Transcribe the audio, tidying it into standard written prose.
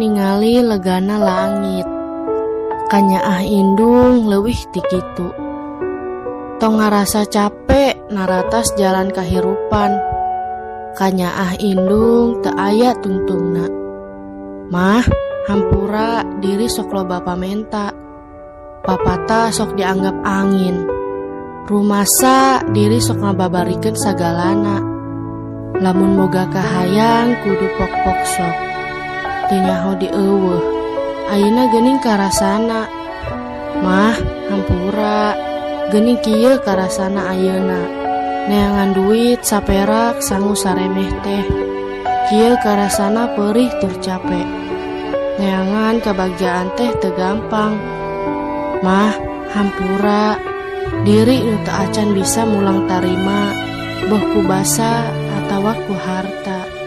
ningali legana langit. Kanyaah indung leuwih ti kitu. Tong ngarasa capek naratas jalan kahirupan. Kanyaah indung teu aya tungtungna. Mah, hampura diri sok loba pamenta. Papata sok dianggap angin. Rumasa diri sok ngababarikeun sagalana. Lamun boga kahayang kudu pok-pok sok. Teu nyaho dieuweuh. Ayeuna geuning karasana. Mah, hampura geuning kieu karasana ayeuna. Neangan duit saperak sangu saremeh teh. Kieu karasana peurih tur capek. Neangan kabagjaan teh teu gampang. Mah, hampura diri nu teu acan bisa mulang tarima boh ku basa atawa ku harta.